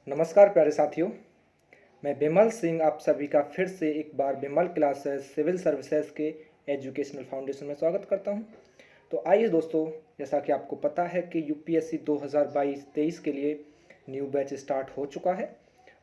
नमस्कार प्यारे साथियों, मैं बिमल सिंह आप सभी का फिर से एक बार बिमल क्लासेस सिविल सर्विसेज के एजुकेशनल फाउंडेशन में स्वागत करता हूं। तो आइए दोस्तों, जैसा कि आपको पता है कि यूपीएससी 2022-23 के लिए न्यू बैच स्टार्ट हो चुका है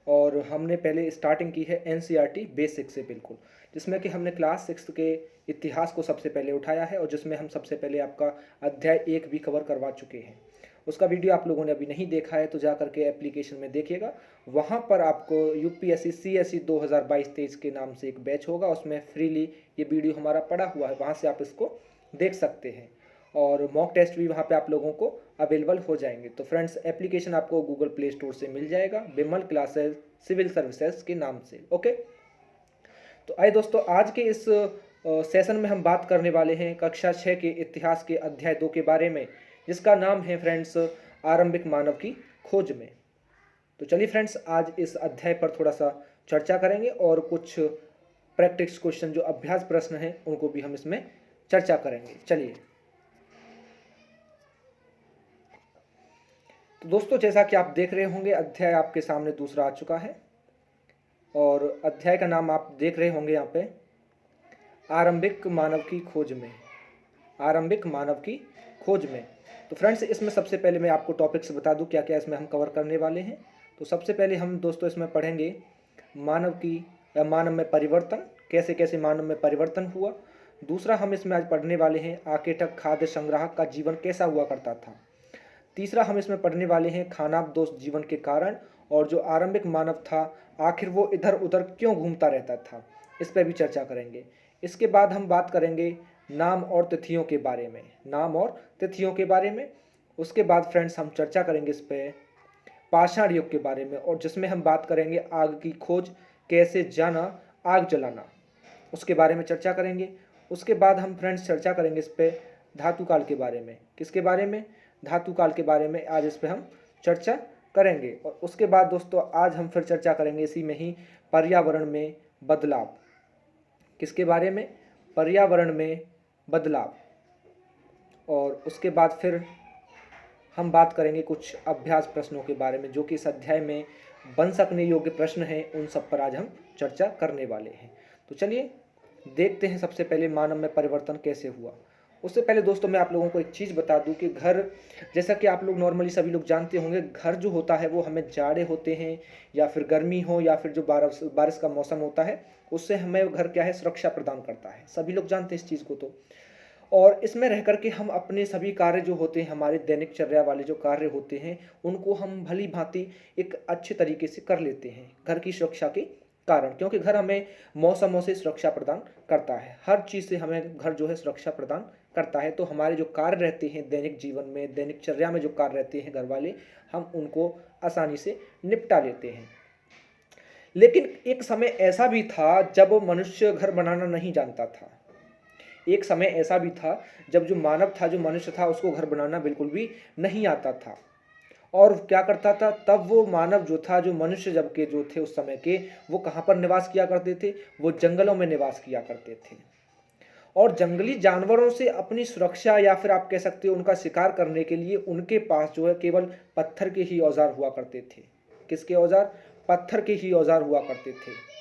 और हमने पहले स्टार्टिंग की है एनसीईआरटी बेसिक से बिल्कुल, जिसमें कि हमने क्लास 6 के इतिहास को सबसे पहले उठाया है और जिसमें हम सबसे पहले आपका अध्याय 1 भी कवर करवा चुके हैं। उसका वीडियो आप लोगों ने अभी नहीं देखा है तो जा करके एप्लीकेशन में देखिएगा। वहाँ पर आपको यूपीएससी सीएसई 2022-23 के नाम से एक बैच होगा, उसमें फ्रीली ये वीडियो हमारा पड़ा हुआ है, वहाँ से आप इसको देख सकते हैं और मॉक टेस्ट भी वहाँ पे आप लोगों को अवेलेबल हो जाएंगे। तो फ्रेंड्स, एप्लीकेशन आपको गूगल प्ले स्टोर से मिल जाएगा बिमल क्लासेस सिविल सर्विसेज के नाम से। ओके, तो आइए दोस्तों, आज के इस सेशन में हम बात करने वाले हैं कक्षा 6 के इतिहास के अध्याय 2 के बारे में, जिसका नाम है फ्रेंड्स आरंभिक मानव की खोज में। तो चलिए फ्रेंड्स, आज इस अध्याय पर थोड़ा सा चर्चा करेंगे और कुछ प्रैक्टिस क्वेश्चन जो अभ्यास प्रश्न हैं उनको भी हम इसमें चर्चा करेंगे। चलिए, तो दोस्तों जैसा कि आप देख रहे होंगे, अध्याय आपके सामने दूसरा आ चुका है और अध्याय का नाम आप देख रहे होंगे यहाँ पे, आरंभिक मानव की खोज में। आरंभिक मानव की खोज में। तो फ्रेंड्स, इसमें सबसे पहले मैं आपको टॉपिक्स बता दूं क्या क्या इसमें हम कवर करने वाले हैं। तो सबसे पहले हम दोस्तों इसमें पढ़ेंगे मानव में परिवर्तन, कैसे कैसे मानव में परिवर्तन हुआ। दूसरा हम इसमें आज पढ़ने वाले हैं आकेटक खाद्य संग्राहक का जीवन कैसा हुआ करता था। तीसरा हम इसमें पढ़ने वाले हैं खानाबदोश जीवन के कारण, और जो आरंभिक मानव था आखिर वो इधर उधर क्यों घूमता रहता था, इस पर भी चर्चा करेंगे। इसके बाद हम बात करेंगे नाम और तिथियों के बारे में, नाम और तिथियों के बारे में। उसके बाद फ्रेंड्स हम चर्चा करेंगे इस पर पाषाण युग के बारे में, और जिसमें हम बात करेंगे आग की खोज, कैसे जाना आग जलाना, उसके बारे में चर्चा करेंगे। उसके बाद हम फ्रेंड्स चर्चा करेंगे इस पर धातु काल के बारे में। किसके बारे में? धातु काल के बारे में आज इस पर हम चर्चा करेंगे। और उसके बाद दोस्तों आज हम फिर चर्चा करेंगे इसी में ही पर्यावरण में बदलाव। किसके बारे में? पर्यावरण में बदलाव। और उसके बाद फिर हम बात करेंगे कुछ अभ्यास प्रश्नों के बारे में जो कि इस अध्याय में बन सकने योग्य प्रश्न हैं, उन सब पर आज हम चर्चा करने वाले हैं। तो चलिए देखते हैं सबसे पहले मानव में परिवर्तन कैसे हुआ। उससे पहले दोस्तों मैं आप लोगों को एक चीज़ बता दूं कि घर, जैसा कि आप लोग नॉर्मली सभी लोग जानते होंगे, घर जो होता है वो हमें जाड़े होते हैं या फिर गर्मी हो या फिर जो बारिश का मौसम होता है, उससे हमें घर क्या है, सुरक्षा प्रदान करता है। सभी लोग जानते हैं इस चीज़ को। तो और इसमें रह करके हम अपने सभी कार्य जो होते हैं, हमारे दैनिकचर्या वाले जो कार्य होते हैं, उनको हम भली भांति एक अच्छे तरीके से कर लेते हैं घर की सुरक्षा के कारण, क्योंकि घर हमें मौसमों से सुरक्षा प्रदान करता है। हर चीज़ से हमें घर जो है सुरक्षा प्रदान करता है। तो हमारे जो कार्य रहते हैं दैनिक जीवन में, दैनिकचर्या में जो कार्य रहते हैं घर वाले, हम उनको आसानी से निपटा लेते हैं। लेकिन एक समय ऐसा भी था जब मनुष्य घर बनाना नहीं जानता था। एक समय ऐसा भी था जब जो मानव था, जो मनुष्य था, उसको घर बनाना बिल्कुल भी नहीं आता था। और क्या करता था तब वो मानव जो था, जो मनुष्य जब के जो थे उस समय के, वो कहाँ पर निवास किया करते थे? वो जंगलों में निवास किया करते थे। और जंगली जानवरों से अपनी सुरक्षा या फिर आप कह सकते हो उनका शिकार करने के लिए उनके पास जो है केवल पत्थर के ही औजार हुआ करते थे। किसके औजार? पत्थर के ही औजार हुआ करते थे।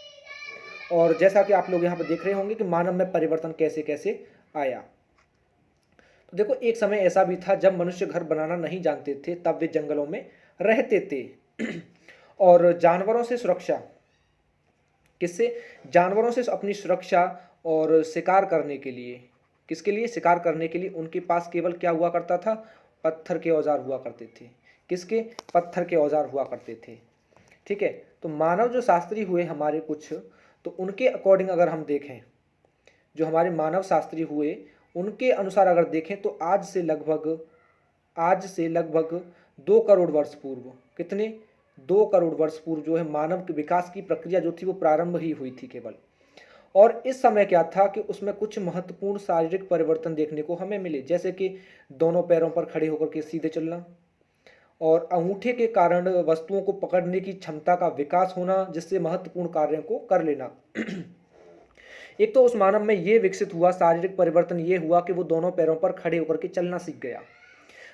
और जैसा कि आप लोग यहाँ पर देख रहे होंगे कि मानव में परिवर्तन कैसे कैसे आया। तो देखो, एक समय ऐसा भी था जब मनुष्य घर बनाना नहीं जानते थे, तब वे जंगलों में रहते थे। और जानवरों से सुरक्षा, किससे? जानवरों से अपनी सुरक्षा और शिकार करने के लिए, किसके लिए? शिकार करने के लिए उनके पास केवल क्या हुआ करता था? पत्थर के औजार हुआ करते थे। किसके? पत्थर के औजार हुआ करते थे। ठीक है। तो मानव जो शास्त्री हुए हमारे कुछ, तो उनके अकॉर्डिंग अगर हम देखें, जो हमारे मानव शास्त्री हुए उनके अनुसार अगर देखें, तो आज से लगभग 2 करोड़ वर्ष पूर्व, कितने? 2 करोड़ वर्ष पूर्व जो है मानव के विकास की प्रक्रिया जो थी वो प्रारंभ ही हुई थी केवल। और इस समय क्या था कि उसमें कुछ महत्वपूर्ण शारीरिक परिवर्तन देखने को हमें मिले, जैसे कि दोनों पैरों पर खड़े होकर के सीधे चलना, और अंगूठे के कारण वस्तुओं को पकड़ने की क्षमता का विकास होना, जिससे महत्वपूर्ण कार्यों को कर लेना। एक तो उस मानव में ये विकसित हुआ, शारीरिक परिवर्तन ये हुआ कि वो दोनों पैरों पर खड़े होकर के चलना सीख गया।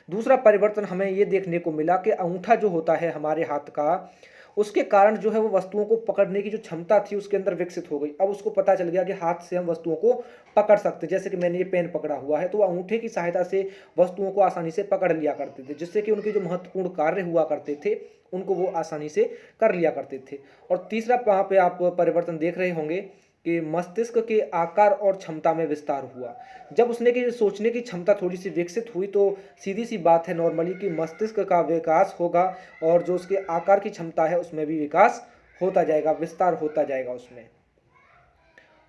दूसरा परिवर्तन हमें ये देखने को मिला कि अंगूठा जो होता है हमारे हाथ का, उसके कारण जो है वो वस्तुओं को पकड़ने की जो क्षमता थी उसके अंदर विकसित हो गई। अब उसको पता चल गया कि हाथ से हम वस्तुओं को पकड़ सकते हैं, जैसे कि मैंने ये पेन पकड़ा हुआ है तो अंगूठे की सहायता से वस्तुओं को आसानी से पकड़ लिया करते थे, जिससे कि उनके जो महत्वपूर्ण कार्य हुआ करते थे उनको वो आसानी से कर लिया करते थे। और तीसरा वहाँ पे आप परिवर्तन देख रहे होंगे कि मस्तिष्क के आकार और क्षमता में विस्तार हुआ। जब उसने कि सोचने की क्षमता थोड़ी सी विकसित हुई तो सीधी सी बात है नॉर्मली कि मस्तिष्क का विकास होगा और जो उसके आकार की क्षमता है उसमें भी विकास होता जाएगा, विस्तार होता जाएगा उसमें।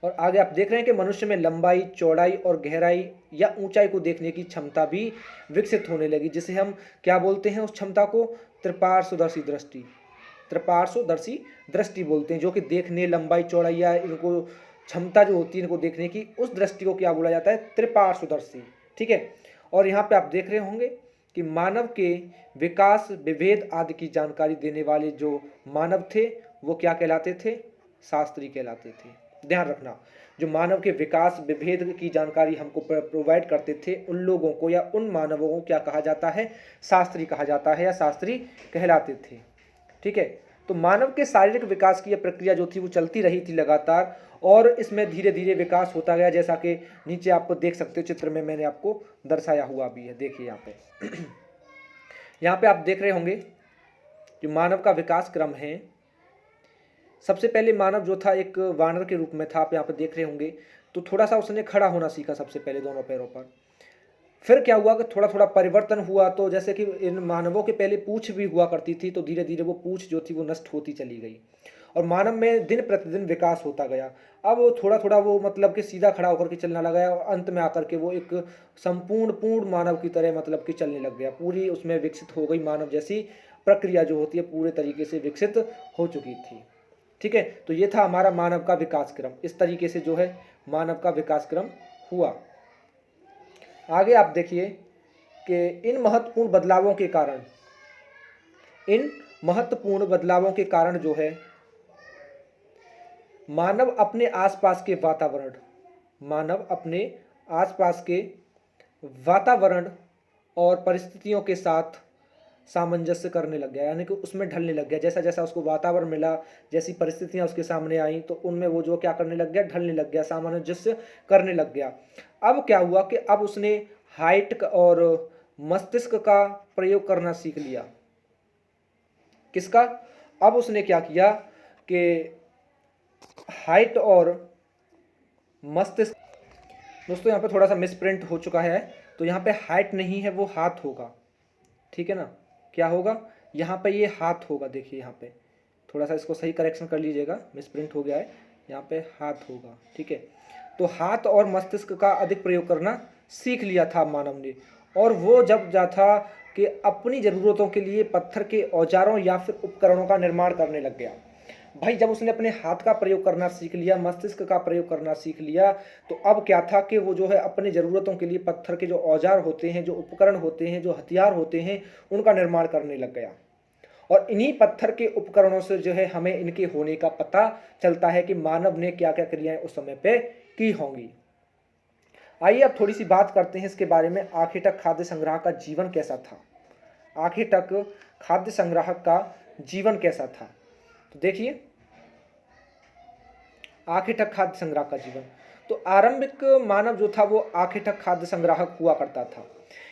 और आगे आप देख रहे हैं कि मनुष्य में लंबाई, चौड़ाई और गहराई या ऊंचाई को देखने की क्षमता भी विकसित होने लगी, जिसे हम क्या बोलते हैं उस क्षमता को, त्रिपार्श्वदर्शी दृष्टि। त्रिपार्श्वदर्शी दृष्टि बोलते हैं, जो कि देखने, लंबाई, चौड़ाई या इनको क्षमता जो होती है इनको देखने की, उस दृष्टि को क्या बोला जाता है, त्रिपार्श्वदर्शी। ठीक है। और यहाँ पे आप देख रहे होंगे कि मानव के विकास, विभेद आदि की जानकारी देने वाले जो मानव थे वो क्या कहलाते थे, शास्त्री कहलाते थे। ध्यान रखना, जो मानव के विकास, विभेद की जानकारी हमको प्रोवाइड करते थे उन लोगों को या उन मानवों को क्या कहा जाता है, शास्त्री कहा जाता है या शास्त्री कहलाते थे। ठीक है। तो मानव के शारीरिक विकास की यह प्रक्रिया जो थी वो चलती रही थी लगातार, और इसमें धीरे धीरे विकास होता गया, जैसा कि नीचे आपको देख सकते हो चित्र में मैंने आपको दर्शाया हुआ भी है। देखिए यहाँ पे यहाँ पे आप देख रहे होंगे जो मानव का विकास क्रम है। सबसे पहले मानव जो था एक वानर के रूप में था, आप यहाँ पे देख रहे होंगे। तो थोड़ा सा उसने खड़ा होना सीखा सबसे पहले दोनों पैरों पर। फिर क्या हुआ कि थोड़ा थोड़ा परिवर्तन हुआ, तो जैसे कि इन मानवों के पहले पूंछ भी हुआ करती थी, तो धीरे धीरे वो पूंछ जो थी वो नष्ट होती चली गई और मानव में दिन प्रतिदिन विकास होता गया। अब वो थोड़ा थोड़ा वो मतलब कि सीधा खड़ा होकर के चलना लगा और अंत में आकर के वो एक पूर्ण मानव की तरह मतलब कि चलने लग गया। पूरी उसमें विकसित हो गई, मानव जैसी प्रक्रिया जो होती है पूरे तरीके से विकसित हो चुकी थी। ठीक है। तो ये था हमारा मानव का विकास क्रम। इस तरीके से जो है मानव का विकास क्रम हुआ। आगे आप देखिए कि इन महत्वपूर्ण बदलावों के कारण जो है मानव अपने आसपास के वातावरण और परिस्थितियों के साथ सामंजस्य करने लग गया, यानी कि उसमें ढलने लग गया। जैसा जैसा उसको वातावरण मिला, जैसी परिस्थितियां उसके सामने आई तो उनमें वो जो क्या करने लग गया, ढलने लग गया, सामंजस्य करने लग गया। अब क्या हुआ कि अब उसने हाइट और मस्तिष्क का प्रयोग करना सीख लिया। किसका? अब उसने क्या किया कि हाइट और मस्तिष्क, दोस्तों यहाँ पे थोड़ा सा मिसप्रिंट हो चुका है, तो यहाँ पे हाइट नहीं है वो हाथ होगा। ठीक है ना, क्या होगा, यहाँ पे ये हाथ होगा। देखिए यहाँ पे थोड़ा सा इसको सही करेक्शन कर लीजिएगा, मिसप्रिंट हो गया है, यहाँ पे हाथ होगा। ठीक है। तो हाथ और मस्तिष्क का अधिक प्रयोग करना सीख लिया था मानव ने, और वो जब जा था कि अपनी ज़रूरतों के लिए पत्थर के औजारों या फिर उपकरणों का निर्माण करने लग गया। भाई जब उसने अपने हाथ का प्रयोग करना सीख लिया, मस्तिष्क का प्रयोग करना सीख लिया, तो अब क्या था कि वो जो है अपनी ज़रूरतों के लिए पत्थर के जो औजार होते हैं, जो उपकरण होते हैं, जो हथियार होते हैं, उनका निर्माण करने लग गया। और इन्हीं पत्थर के उपकरणों से जो है हमें इनके होने का पता चलता है कि मानव ने क्या क्या क्रियाएं उस समय पे की होंगी। आइए अब थोड़ी सी बात करते हैं इसके बारे में, आखिर तक खाद्य संग्राहक का जीवन कैसा था। आखिर तक खाद्य संग्राहक का जीवन कैसा था, तो देखिए आखिर तक खाद्य संग्राहक का जीवन। तो आरंभिक मानव जो था वो आखिर तक खाद्य संग्राहक हुआ करता था।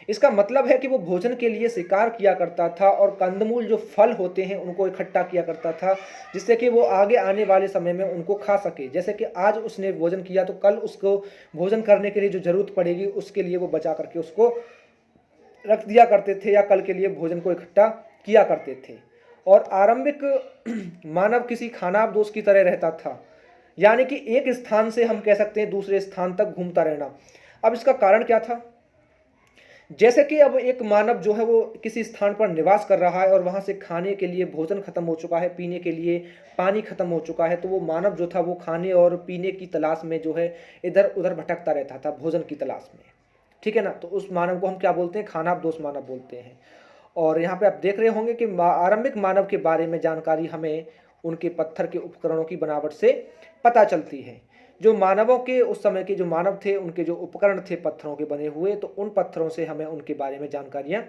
इसका मतलब है कि वो भोजन के लिए शिकार किया करता था और कंदमूल जो फल होते हैं उनको इकट्ठा किया करता था, जिससे कि वो आगे आने वाले समय में उनको खा सके। जैसे कि आज उसने भोजन किया तो कल उसको भोजन करने के लिए जो जरूरत पड़ेगी उसके लिए वो बचा करके उसको रख दिया करते थे, या कल के लिए भोजन को इकट्ठा किया करते थे। और आरंभिक मानव किसी खानाबदोश की तरह रहता था, यानी कि एक स्थान से हम कह सकते हैं दूसरे स्थान तक घूमता रहना। अब इसका कारण क्या था, जैसे कि अब एक मानव जो है वो किसी स्थान पर निवास कर रहा है और वहां से खाने के लिए भोजन खत्म हो चुका है, पीने के लिए पानी खत्म हो चुका है, तो वो मानव जो था वो खाने और पीने की तलाश में जो है इधर उधर भटकता रहता था, भोजन की तलाश में। ठीक है ना, तो उस मानव को हम क्या बोलते हैं, खानाबदोश मानव बोलते हैं। और यहाँ पे आप देख रहे होंगे कि आरंभिक मानव के बारे में जानकारी हमें उनके पत्थर के उपकरणों की बनावट से पता चलती है। जो मानवों के उस समय के जो मानव थे उनके जो उपकरण थे पत्थरों के बने हुए, तो उन पत्थरों से हमें उनके बारे में जानकारियाँ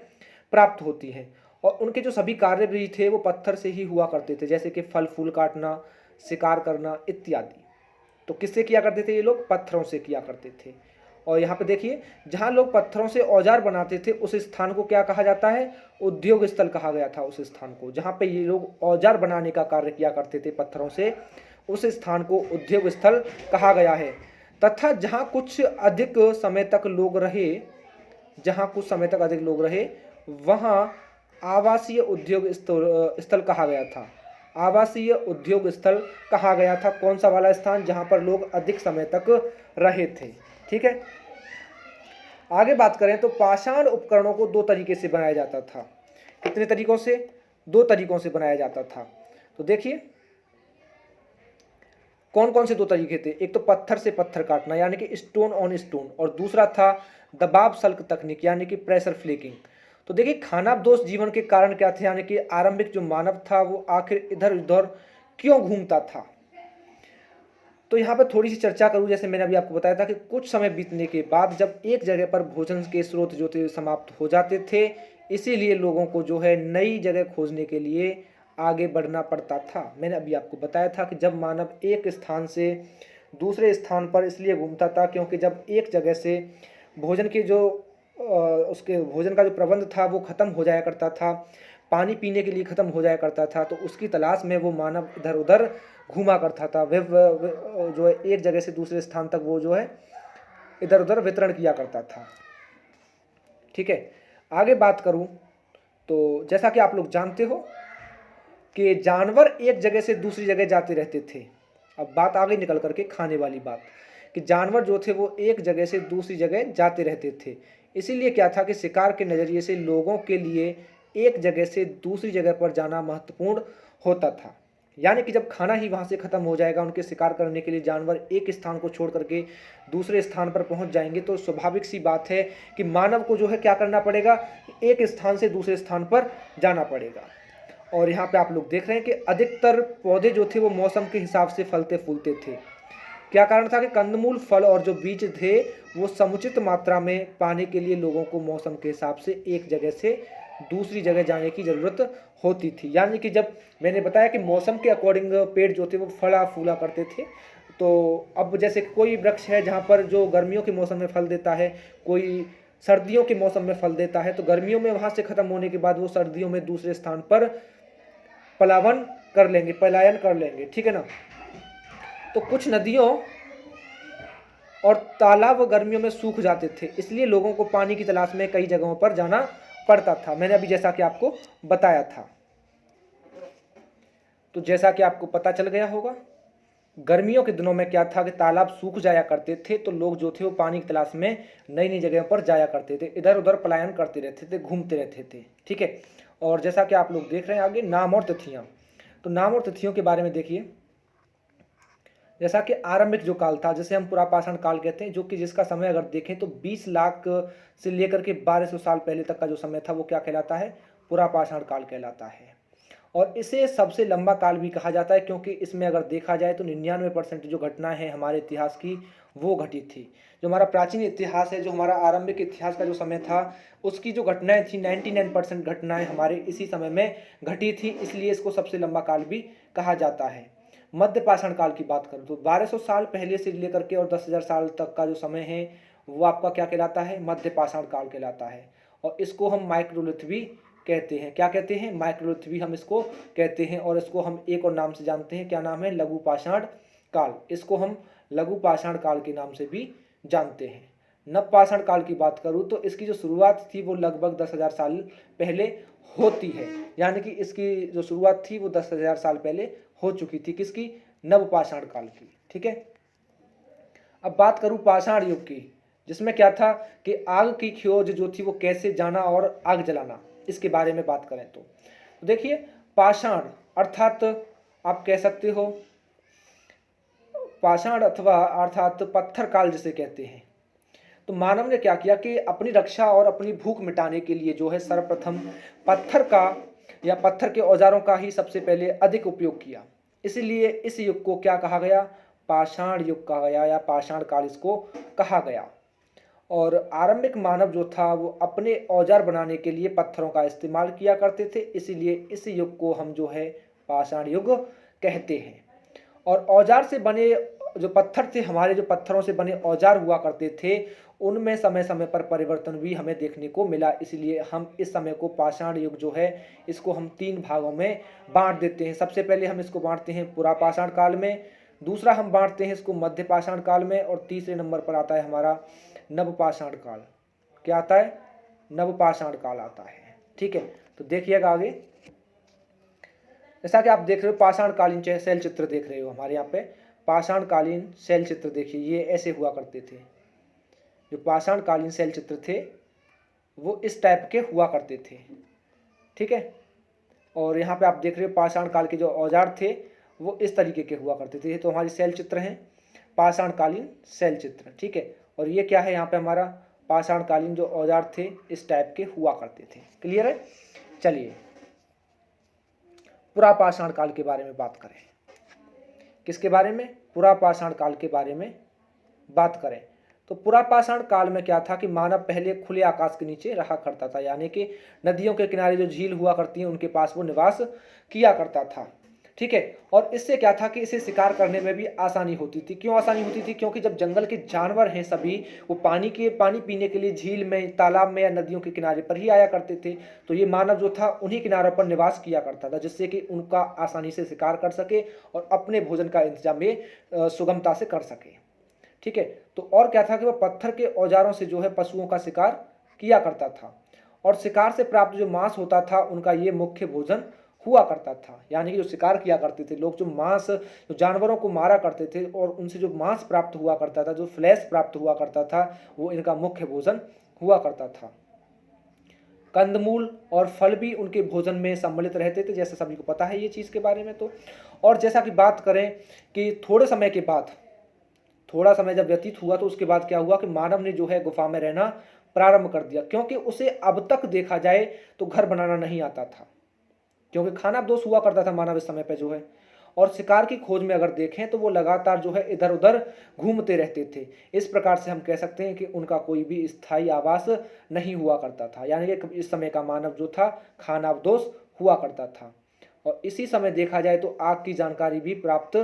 प्राप्त होती हैं। और उनके जो सभी कार्य भी थे वो पत्थर से ही हुआ करते थे, जैसे कि फल फूल काटना, शिकार करना इत्यादि। तो किससे किया करते थे ये लोग? पत्थरों से किया करते थे। और यहाँ पे देखिए, जहाँ लोग पत्थरों से औजार बनाते थे उस स्थान को क्या कहा जाता है? उद्योग स्थल कहा गया था उस स्थान को। जहाँ पे ये लोग औजार बनाने का कार्य किया करते थे पत्थरों से, उस स्थान को उद्योग स्थल कहा गया है। तथा जहाँ कुछ अधिक समय तक लोग रहे, वहाँ आवासीय उद्योग स्थल कहा गया था। आवासीय उद्योग स्थल कहा गया था। कौन सा वाला स्थान? जहाँ पर लोग अधिक समय तक रहे थे। ठीक है, आगे बात करें तो पाषाण उपकरणों को दो तरीके से बनाया जाता था। कितने तरीकों से? दो तरीकों से बनाया जाता था। तो देखिए कौन कौन से दो तरीके थे। एक तो पत्थर से पत्थर काटना यानी कि स्टोन ऑन स्टोन, और दूसरा था दबाव सल्क तकनीक यानी कि प्रेशर फ्लेकिंग। तो देखिए खानाबदोश जीवन के कारण क्या थे, यानी कि आरंभिक जो मानव था वो आखिर इधर उधर क्यों घूमता था। तो यहाँ पर थोड़ी सी चर्चा करूँ। जैसे मैंने अभी आपको बताया था कि कुछ समय बीतने के बाद जब एक जगह पर भोजन के स्रोत जो थे समाप्त हो जाते थे, इसीलिए लोगों को जो है नई जगह खोजने के लिए आगे बढ़ना पड़ता था। मैंने अभी आपको बताया था कि जब मानव एक स्थान से दूसरे स्थान पर इसलिए घूमता था क्योंकि जब एक जगह से भोजन के जो उसके भोजन का जो प्रबंध था वो ख़त्म हो जाया करता था, पानी पीने के लिए ख़त्म हो जाया करता था, तो उसकी तलाश में वो मानव इधर उधर घूमा करता था। वह जो है एक जगह से दूसरे स्थान तक वो जो है इधर उधर वितरण किया करता था। ठीक है, आगे बात करूं तो जैसा कि आप लोग जानते हो कि जानवर एक जगह से दूसरी जगह जाते रहते थे। अब बात आगे निकल करके खाने वाली बात, कि जानवर जो थे वो एक जगह से दूसरी जगह जाते रहते थे। इसीलिए क्या था कि शिकार के नज़रिए से लोगों के लिए एक जगह से दूसरी जगह पर जाना महत्वपूर्ण होता था। यानी कि जब खाना ही वहाँ से ख़त्म हो जाएगा, उनके शिकार करने के लिए जानवर एक स्थान को छोड़ करके दूसरे स्थान पर पहुँच जाएंगे, तो स्वाभाविक सी बात है कि मानव को जो है क्या करना पड़ेगा? एक स्थान से दूसरे स्थान पर जाना पड़ेगा। और यहाँ पे आप लोग देख रहे हैं कि अधिकतर पौधे जो थे वो मौसम के हिसाब से फलते फूलते थे। क्या कारण था? कि कंदमूल, फल और जो बीज थे वो समुचित मात्रा में पाने के लिए लोगों को मौसम के हिसाब से एक जगह से दूसरी जगह जाने की ज़रूरत होती थी। यानी कि जब मैंने बताया कि मौसम के अकॉर्डिंग पेड़ जो थे वो फला फूला करते थे, तो अब जैसे कोई वृक्ष है जहाँ पर जो गर्मियों के मौसम में फल देता है, कोई सर्दियों के मौसम में फल देता है, तो गर्मियों में वहाँ से ख़त्म होने के बाद वो सर्दियों में दूसरे स्थान पर पलायन कर लेंगे। ठीक है ना। तो कुछ नदियों और तालाब गर्मियों में सूख जाते थे, इसलिए लोगों को पानी की तलाश में कई जगहों पर जाना पड़ता था। मैंने अभी जैसा कि आपको बताया था। तो जैसा कि आपको पता चल गया होगा, गर्मियों के दिनों में क्या था कि तालाब सूख जाया करते थे, तो लोग जो थे वो पानी की तलाश में नई नई जगहों पर जाया करते थे, इधर उधर पलायन करते रहते थे, घूमते रहते थे। ठीक है, और जैसा कि आप लोग देख रहे हैं आगे नाम और तिथियाँ, तो नाम और तिथियों के बारे में देखिए। जैसा कि आरंभिक जो काल था, जिसे हम पुरापाषाण काल कहते हैं, जो कि जिसका समय अगर देखें तो 20 लाख से लेकर के 1200 साल पहले तक का जो समय था वो क्या कहलाता है? पुरापाषाण काल कहलाता है। और इसे सबसे लंबा काल भी कहा जाता है, क्योंकि इसमें अगर देखा जाए तो 99% जो घटनाएं हैं हमारे इतिहास की वो घटी थी। जो हमारा प्राचीन इतिहास है, जो हमारा आरंभिक इतिहास का जो समय था, उसकी जो घटनाएं थी 99% घटनाएं हमारे इसी समय में घटी थी, इसलिए इसको सबसे लंबा काल भी कहा जाता है। मध्य पाषाण काल की बात करूँ तो 1200 साल पहले से लेकर के और 10,000 साल तक का जो समय है वो आपका क्या कहलाता है? मध्य पाषाण काल कहलाता है। और इसको हम माइक्रोलिथ भी कहते हैं। क्या कहते हैं? माइक्रोलिथ भी हम इसको कहते हैं। और इसको हम एक और नाम से जानते हैं, क्या नाम है? लघु पाषाण काल। इसको हम लघु पाषाण काल के नाम से भी जानते हैं। नव पाषाण काल की बात करूँ तो इसकी जो शुरुआत थी वो लगभग 10,000 साल पहले होती है। यानी कि इसकी जो शुरुआत थी वो 10,000 साल पहले हो चुकी थी। किसकी? नव पाषाण काल की। ठीक है, अब बात करूं पाषाण युग की, जिसमें क्या था कि आग की खोज जो थी वो कैसे जाना और आग जलाना, इसके बारे में बात करें तो देखिए पाषाण अर्थात आप कह सकते हो पाषाण अथवा अर्थात पत्थर काल जिसे कहते हैं। तो मानव ने क्या किया कि अपनी रक्षा और अपनी भूख मिटाने के लिए जो है सर्वप्रथम पत्थर का या पत्थर के औजारों का ही सबसे पहले अधिक उपयोग किया। इसीलिए इस युग को क्या कहा गया? पाषाण युग कहा गया या पाषाण काल इसको कहा गया। और आरंभिक मानव जो था वो अपने औजार बनाने के लिए पत्थरों का इस्तेमाल किया करते थे, इसीलिए इस युग को हम जो है पाषाण युग कहते हैं। और औजार से बने जो पत्थर थे, हमारे जो पत्थरों से बने औजार हुआ करते थे, उनमें समय समय पर परिवर्तन भी हमें देखने को मिला, इसलिए हम इस समय को पाषाण युग जो है इसको हम 3 भागों में बांट देते हैं। सबसे पहले हम इसको बांटते हैं पुरापाषाण काल में, दूसरा हम बांटते हैं इसको मध्य पाषाण काल में, और तीसरे नंबर पर आता है हमारा नवपाषाण काल। क्या आता है? नवपाषाण काल आता है। ठीक है, तो देखिएगा आगे। जैसा कि आप देख रहे हो पाषाण कालीन शैल चित्र देख रहे हो, हमारे यहाँ पे पाषाण कालीन शैल चित्र देखिए, ये ऐसे हुआ करते थे। जो पाषाण कालीन शैल चित्र थे वो इस टाइप के हुआ करते थे। ठीक है, और यहाँ पे आप देख रहे हो पाषाण काल के जो औजार थे वो इस तरीके के हुआ करते थे। तो हमारी शैल चित्र हैं, पाषाण कालीन शैल चित्र। ठीक है, और ये क्या है, यहाँ पे हमारा पाषाण कालीन जो औजार थे इस टाइप के हुआ करते थे। क्लियर है? चलिए पुरापाषाण काल के बारे में बात करें। किसके बारे में? पुरापाषाण काल के बारे में बात करें। तो पुरापाषाण काल में क्या था कि मानव पहले खुले आकाश के नीचे रहा करता था, यानी कि नदियों के किनारे जो झील हुआ करती हैं उनके पास वो निवास किया करता था। ठीक है, और इससे क्या था कि इसे शिकार करने में भी आसानी होती थी। क्यों आसानी होती थी? क्योंकि जब जंगल के जानवर हैं सभी, वो पानी पीने के लिए झील में, तालाब में या नदियों के किनारे पर ही आया करते थे, तो ये मानव जो था उन्हीं किनारों पर निवास किया करता था, जिससे कि उनका आसानी से शिकार कर सके और अपने भोजन का इंतजाम में सुगमता से कर सके। ठीक है, तो और क्या था कि वह पत्थर के औजारों से जो है पशुओं का शिकार किया करता था, और शिकार से प्राप्त जो मांस होता था उनका ये मुख्य भोजन हुआ करता था। यानी कि जो शिकार किया करते थे लोग, जो मांस, जो जानवरों को मारा करते थे और उनसे जो मांस प्राप्त हुआ करता था, जो फ्लैश प्राप्त हुआ करता था, वो इनका मुख्य भोजन हुआ करता था। कंदमूल और फल भी उनके भोजन में सम्मिलित रहते थे, जैसे सभी को पता है ये चीज़ के बारे में। तो और जैसा कि बात करें कि थोड़े समय के बाद, थोड़ा समय जब व्यतीत हुआ तो उसके बाद क्या हुआ कि मानव ने जो है गुफा में रहना प्रारंभ कर दिया, क्योंकि उसे अब तक देखा जाए तो घर बनाना नहीं आता था, क्योंकि खानाबदोश हुआ करता था मानव इस समय पे जो है। और शिकार की खोज में अगर देखें तो वो लगातार जो है इधर उधर घूमते रहते थे। इस प्रकार से हम कह सकते हैं कि उनका कोई भी स्थायी आवास नहीं हुआ करता था, यानी कि इस समय का मानव जो था खानाबदोश हुआ करता था। और इसी समय देखा जाए तो आग की जानकारी भी प्राप्त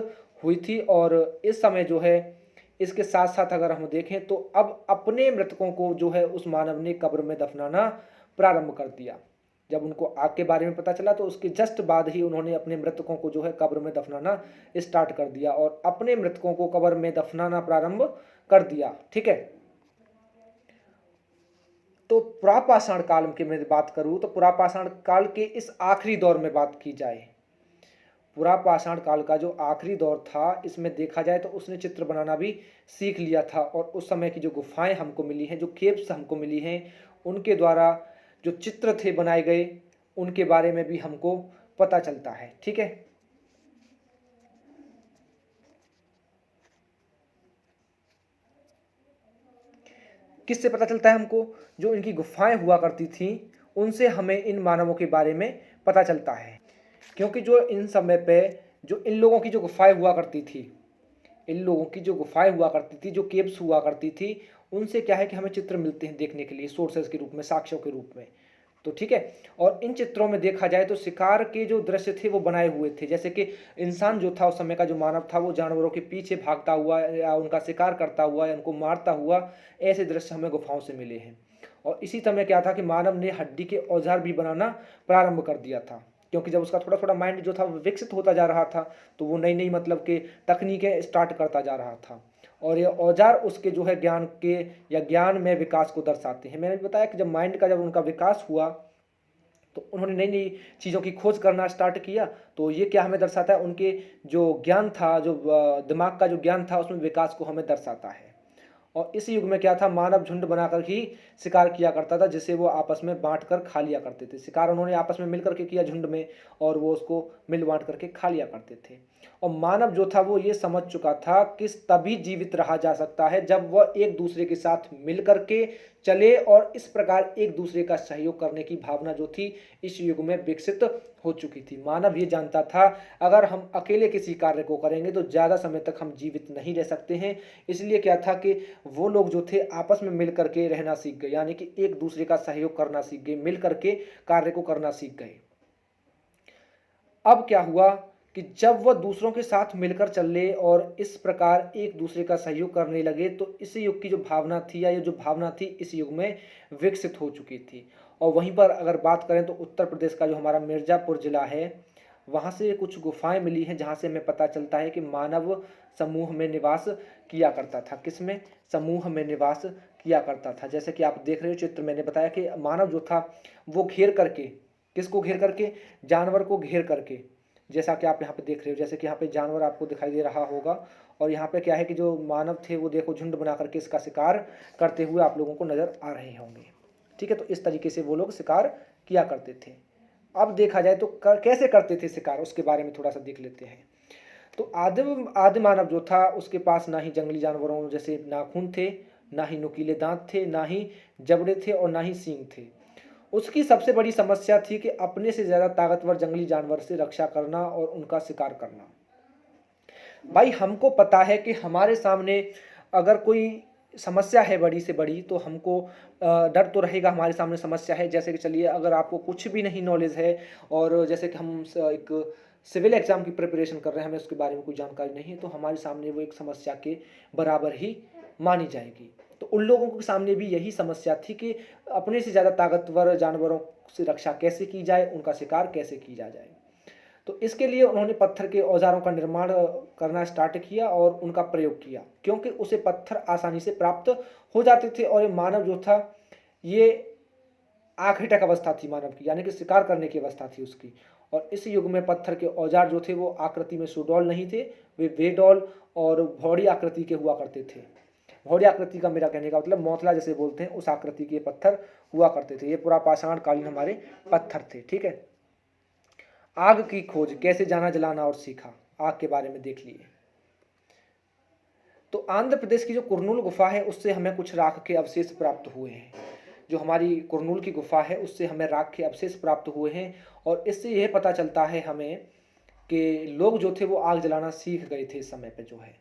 हुई थी, और इस समय जो है इसके साथ साथ अगर हम देखें तो अब अपने मृतकों को जो है उस मानव ने कब्र में दफनाना प्रारंभ कर दिया। जब उनको आग के बारे में पता चला तो उसके जस्ट बाद ही उन्होंने अपने मृतकों को जो है कब्र में दफनाना स्टार्ट कर दिया, और अपने मृतकों को कब्र में दफनाना प्रारंभ कर दिया। ठीक है, तो पुरापाषाण काल की मैं बात करूं तो पुरापाषाण काल के इस आखिरी दौर में बात की जाए, पुरापाषाण काल का जो आखिरी दौर था इसमें देखा जाए तो उसने चित्र बनाना भी सीख लिया था, और उस समय की जो गुफाएं हमको मिली हैं, जो केव्स हमको मिली हैं, उनके द्वारा जो चित्र थे बनाए गए उनके बारे में भी हमको पता चलता है। ठीक है, किससे पता चलता है हमको? जो इनकी गुफाएं हुआ करती थी उनसे हमें इन मानवों के बारे में पता चलता है, क्योंकि जो इन समय पे जो इन लोगों की जो गुफाएं हुआ करती थी, इन लोगों की जो गुफाएं हुआ करती थी, जो केव्स हुआ करती थी, उनसे क्या है कि हमें चित्र मिलते हैं देखने के लिए सोर्सेज के रूप में, साक्ष्यों के रूप में। तो ठीक है, और इन चित्रों में देखा जाए तो शिकार के जो दृश्य थे वो बनाए हुए थे, जैसे कि इंसान जो था उस समय का जो मानव था वो जानवरों के पीछे भागता हुआ या उनका शिकार करता हुआ या उनको मारता हुआ, ऐसे दृश्य हमें गुफाओं से मिले हैं। और इसी समय क्या था कि मानव ने हड्डी के औजार भी बनाना प्रारंभ कर दिया था, क्योंकि जब उसका थोड़ा थोड़ा माइंड जो था वो विकसित होता जा रहा था तो वो नई नई मतलब के तकनीकें स्टार्ट करता जा रहा था, और ये औजार उसके जो है ज्ञान के या ज्ञान में विकास को दर्शाते हैं। मैंने बताया कि जब माइंड का जब उनका विकास हुआ तो उन्होंने नई नई चीज़ों की खोज करना स्टार्ट किया, तो ये क्या हमें दर्शाता है? उनके जो ज्ञान था, जो दिमाग का जो ज्ञान था उसमें विकास को हमें दर्शाता है। और इस युग में क्या था, मानव झुंड बनाकर ही शिकार किया करता था, जिसे वो आपस में बांट कर खा लिया करते थे। शिकार उन्होंने आपस में मिल करके किया झुंड में, और वो उसको मिल बांट करके खा लिया करते थे। और मानव जो था वो ये समझ चुका था कि तभी जीवित रहा जा सकता है जब वह एक दूसरे के साथ मिल करके चले और इस प्रकार एक दूसरे का सहयोग करने की भावना जो थी इस युग में विकसित हो चुकी थी। मानव ये जानता था अगर हम अकेले किसी कार्य को करेंगे तो ज़्यादा समय तक हम जीवित नहीं रह सकते हैं। इसलिए क्या था कि वो लोग जो थे आपस में मिल करके रहना सीख गए, यानी कि एक दूसरे का सहयोग करना सीख गए, मिल करके कार्य को करना सीख गए। अब क्या हुआ कि जब वह दूसरों के साथ मिलकर चले और इस प्रकार एक दूसरे का सहयोग करने लगे तो इस युग की जो भावना थी या ये जो भावना थी इस युग में विकसित हो चुकी थी। और वहीं पर अगर बात करें तो उत्तर प्रदेश का जो हमारा मिर्ज़ापुर ज़िला है वहाँ से कुछ गुफाएं मिली हैं जहाँ से हमें पता चलता है कि मानव समूह में निवास किया करता था। किसमें? समूह में निवास किया करता था। जैसे कि आप देख रहे हो चित्र, मैंने बताया कि मानव जो था वो घेर करके, किसको घेर करके? जानवर को घेर करके, जैसा कि आप यहाँ पे देख रहे हो। जैसे कि यहाँ पे जानवर आपको दिखाई दे रहा होगा और यहाँ पे क्या है कि जो मानव थे वो देखो झुंड बना करके इसका शिकार करते हुए आप लोगों को नजर आ रहे होंगे। ठीक है, तो इस तरीके से वो लोग शिकार किया करते थे। अब देखा जाए तो कैसे करते थे शिकार, उसके बारे में थोड़ा सा देख लेते हैं। तो आदिम मानव जो था उसके पास ना ही जंगली जानवरों जैसे नाखून थे, ना ही नुकीले दांत थे, ना ही जबड़े थे और ना ही सींग थे। उसकी सबसे बड़ी समस्या थी कि अपने से ज़्यादा ताकतवर जंगली जानवर से रक्षा करना और उनका शिकार करना। भाई हमको पता है कि हमारे सामने अगर कोई समस्या है बड़ी से बड़ी तो हमको डर तो रहेगा, हमारे सामने समस्या है। जैसे कि चलिए अगर आपको कुछ भी नहीं नॉलेज है और जैसे कि हम एक सिविल एग्ज़ाम की प्रिपरेशन कर रहे हैं, हमें उसके बारे में कोई जानकारी नहीं है, तो हमारे सामने वो एक समस्या के बराबर ही मानी जाएगी। तो उन लोगों के सामने भी यही समस्या थी कि अपने से ज़्यादा ताकतवर जानवरों से रक्षा कैसे की जाए, उनका शिकार कैसे किया जाए। तो इसके लिए उन्होंने पत्थर के औजारों का निर्माण करना स्टार्ट किया और उनका प्रयोग किया, क्योंकि उसे पत्थर आसानी से प्राप्त हो जाते थे और ये मानव जो था ये आखिरी तक अवस्था थी मानव की, यानी कि शिकार करने की अवस्था थी उसकी। और इस युग में पत्थर के औजार जो थे वो आकृति में सुडौल नहीं थे, वे बेडौल और भौड़ी आकृति के हुआ करते थे। भौड़ी आकृति का मेरा कहने का मतलब मोतला जैसे बोलते हैं उस आकृति के पत्थर हुआ करते थे। ये पूरा पाषाण कालीन हमारे पत्थर थे। ठीक है, आग की खोज, कैसे जाना जलाना और सीखा, आग के बारे में देख लिए। तो आंध्र प्रदेश की जो कुरनूल गुफा है उससे हमें कुछ राख के अवशेष प्राप्त हुए हैं। जो हमारी कुरनूल की गुफा है उससे हमें राख के अवशेष प्राप्त हुए हैं और इससे यह पता चलता है हमें कि लोग जो थे वो आग जलाना सीख गए थे इस समय पे जो है।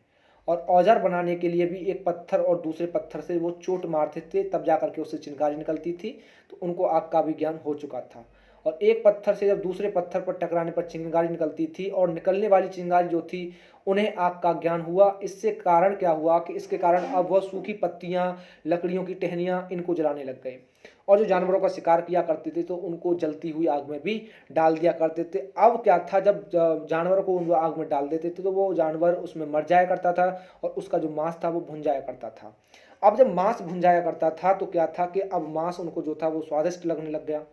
और औजार बनाने के लिए भी एक पत्थर और दूसरे पत्थर से वो चोट मारते थे तब जा करके उससे चिंगारी निकलती थी, तो उनको आग का भी ज्ञान हो चुका था। और एक पत्थर से जब दूसरे पत्थर पर टकराने पर चिंगारी निकलती थी और निकलने वाली चिंगारी जो थी उन्हें आग का ज्ञान हुआ। इससे कारण क्या हुआ कि इसके कारण अब वह सूखी पत्तियां, लकड़ियों की टहनियां इनको जलाने लग गए और जो जानवरों का शिकार किया करते थे तो उनको जलती हुई आग में भी डाल दिया करते थे। अब क्या था, जब जानवरों को उन आग में डाल देते थे तो वो जानवर उसमें मर जाया करता था और उसका जो मांस था वो भुन जाया करता था। अब जब मांस भुन जाया करता था तो क्या था कि अब मांस उनको जो था वो स्वादिष्ट लगने लग गया,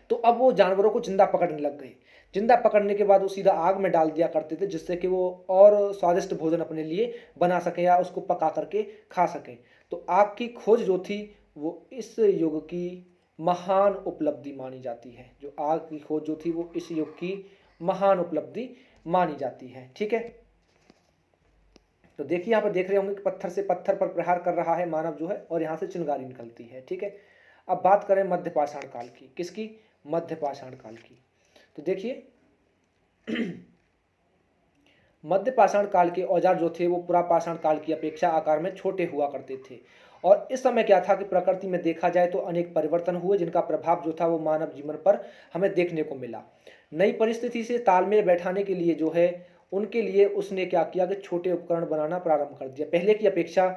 तो अब वो जानवरों को जिंदा पकड़ने लग गए। जिंदा पकड़ने के बाद वो सीधा आग में डाल दिया करते थे जिससे कि वो और स्वादिष्ट भोजन अपने लिए बना सके या उसको पका करके खा सकें। तो आग की खोज जो थी वो इस युग की महान उपलब्धि मानी जाती है। जो आग की खोज जो थी वो इस युग की महान उपलब्धि मानी जाती है। ठीक है, तो देखिए यहाँ पर देख रहे होंगे कि पत्थर से पत्थर पर प्रहार कर रहा है मानव जो है और यहाँ से चिंगारी निकलती है। ठीक है, अब बात करें मध्य पाषाण काल की। किसकी? मध्य पाषाण काल की। तो देखिए मध्य पाषाण काल के औजार जो थे वो पुरा पाषाण काल की अपेक्षा आकार में छोटे हुआ करते थे। और इस समय क्या था कि प्रकृति में देखा जाए तो अनेक परिवर्तन हुए जिनका प्रभाव जो था वो मानव जीवन पर हमें देखने को मिला। नई परिस्थिति से तालमेल बैठाने के लिए जो है उनके लिए उसने क्या किया कि छोटे उपकरण बनाना प्रारंभ कर दिया। पहले की अपेक्षा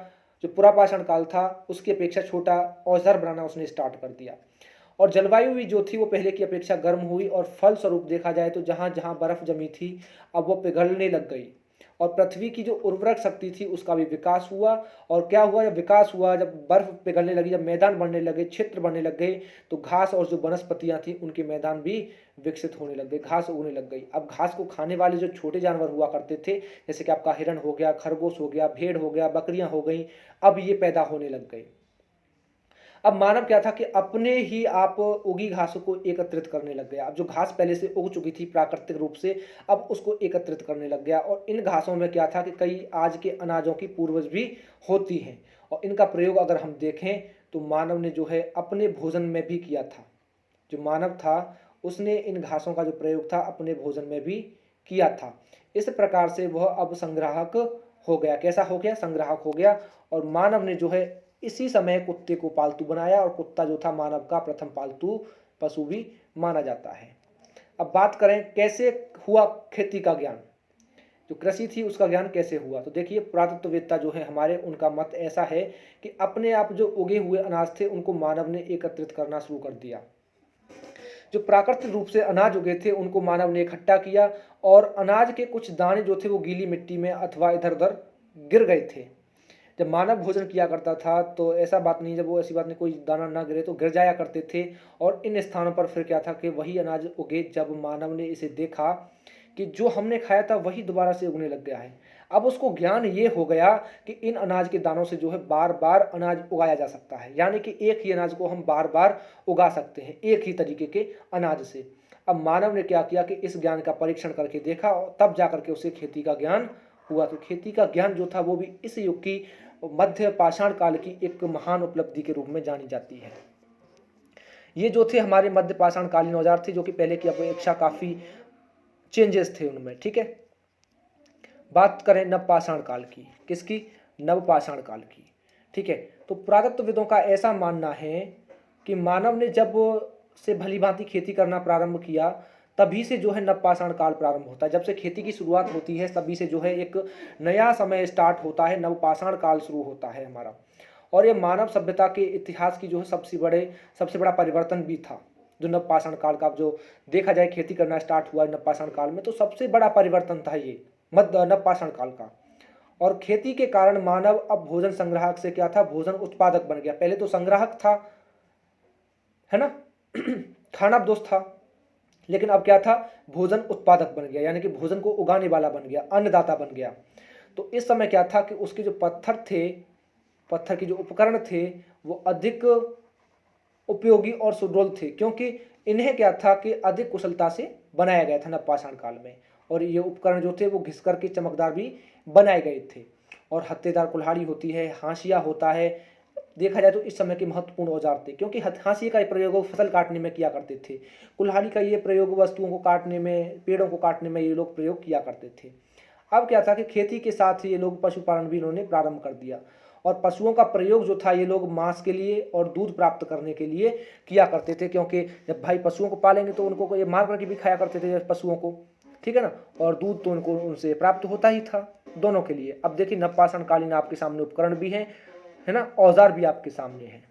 जो पुरापाषाण काल था उसकी अपेक्षा छोटा औजार बनाना उसने स्टार्ट कर दिया। और जलवायु भी जो थी वो पहले की अपेक्षा गर्म हुई और फल स्वरूप देखा जाए तो जहाँ जहाँ बर्फ जमी थी अब वो पिघलने लग गई और पृथ्वी की जो उर्वरक शक्ति थी उसका भी विकास हुआ। और क्या हुआ, जब विकास हुआ, जब बर्फ पिघलने लगी, जब मैदान बनने लगे, क्षेत्र बनने लग गए, तो घास और जो वनस्पतियां थी उनके मैदान भी विकसित होने लग गए, घास उगने लग गई। अब घास को खाने वाले जो छोटे जानवर हुआ करते थे जैसे कि आपका हिरण हो गया, खरगोश हो गया, भेड़ हो गया, बकरियां हो गई, अब ये पैदा होने लग गए। अब मानव क्या था कि अपने ही आप उगी घासों को एकत्रित करने लग गया। अब जो घास पहले से उग चुकी थी प्राकृतिक रूप से अब उसको एकत्रित करने लग गया। और इन घासों में क्या था कि कई आज के अनाजों की पूर्वज भी होती हैं और इनका प्रयोग अगर हम देखें तो मानव ने जो है अपने भोजन में भी किया था। जो मानव था उसने इन घासों का जो प्रयोग था अपने भोजन में भी किया था। इस प्रकार से वह अब संग्राहक हो गया। कैसा हो गया? संग्राहक हो गया। और मानव ने जो है इसी समय कुत्ते को पालतू बनाया, और कुत्ता जो था मानव का प्रथम पालतू पशु भी माना जाता है। अब बात करें कैसे हुआ खेती का ज्ञान, जो कृषि थी उसका ज्ञान कैसे हुआ। तो देखिए, पुरातत्ववेत्ता जो है हमारे, उनका मत ऐसा है कि अपने आप जो उगे हुए अनाज थे उनको मानव ने एकत्रित करना शुरू कर दिया। जो प्राकृतिक रूप से अनाज उगे थे उनको मानव ने इकट्ठा किया, और अनाज के कुछ दाने जो थे वो गीली मिट्टी में अथवा इधर उधर गिर गए थे। जब मानव भोजन किया करता था तो ऐसा बात नहीं, जब वो ऐसी बात नहीं कोई दाना ना गिरे तो गिर जाया करते थे। और इन स्थानों पर फिर क्या था कि वही अनाज उगे। जब मानव ने इसे देखा कि जो हमने खाया था वही दोबारा से उगने लग गया है, अब उसको ज्ञान ये हो गया कि इन अनाज के दानों से जो है बार बार अनाज उगाया जा सकता है, यानी कि एक ही अनाज को हम बार बार उगा सकते हैं एक ही तरीके के अनाज से। अब मानव ने क्या किया कि इस ज्ञान का परीक्षण करके देखा, और तब जाकर के उसे खेती का ज्ञान हुआ। तो खेती का ज्ञान जो था वो भी इस युग की मध्य पाषाण काल की एक महान उपलब्धि के रूप में जानी जाती है। ये जो थे हमारे मध्य पाषाण कालीन औजार थे, जो कि पहले की अपेक्षा काफी चेंजेस थे उनमें। ठीक है, बात करें नवपाषाण काल की। किसकी? नवपाषाण काल की। ठीक है, तो पुरातत्वविदों का ऐसा मानना है कि मानव ने जब से भली भांति खेती करना प्रारंभ किया तभी से जो है नवपाषाण काल प्रारंभ होता है। जब से खेती की शुरुआत होती है तभी से जो है एक नया समय स्टार्ट होता है, नवपाषाण काल शुरू होता है हमारा। और ये मानव सभ्यता के इतिहास की जो है सबसे बड़ा परिवर्तन भी था। जो नवपाषाण काल का जो देखा जाए, खेती करना स्टार्ट हुआ नवपाषाण काल में, तो सबसे बड़ा परिवर्तन था ये नवपाषाण काल का। और खेती के कारण मानव अब भोजन संग्राहक से क्या था? भोजन उत्पादक बन गया। पहले तो संग्राहक था, है ना खाना दोस्त था, लेकिन अब क्या था? भोजन उत्पादक बन गया, यानी कि भोजन को उगाने वाला बन गया, अन्नदाता बन गया। तो इस समय क्या था कि उसके जो पत्थर थे, पत्थर के जो उपकरण थे वो अधिक उपयोगी और सुडौल थे, क्योंकि इन्हें क्या था कि अधिक कुशलता से बनाया गया था नवपाषाण काल में। और ये उपकरण जो थे वो घिस करके चमकदार भी बनाए गए थे। और हत्तेदार कुल्हाड़ी होती है, हाशिया होता है, देखा जाए तो इस समय के महत्वपूर्ण औजार थे, क्योंकि हाशिए का प्रयोग फसल काटने में किया करते थे। कुल्हाड़ी का ये प्रयोग वस्तुओं को काटने में, पेड़ों को काटने में ये लोग प्रयोग किया करते थे। अब क्या था कि खेती के साथ ये लोग पशुपालन भी इन्होंने प्रारंभ कर दिया। और पशुओं का प्रयोग जो था ये लोग मांस के लिए और दूध प्राप्त करने के लिए किया करते थे, क्योंकि जब भाई पशुओं को पालेंगे तो उनको ये मार करके भी खाया करते थे पशुओं को, ठीक है ना, और दूध तो उनको उनसे प्राप्त होता ही था दोनों के लिए। अब देखिए, नवपाषाण कालीन आपके सामने उपकरण भी हैं, है ना, औजार भी आपके सामने हैं।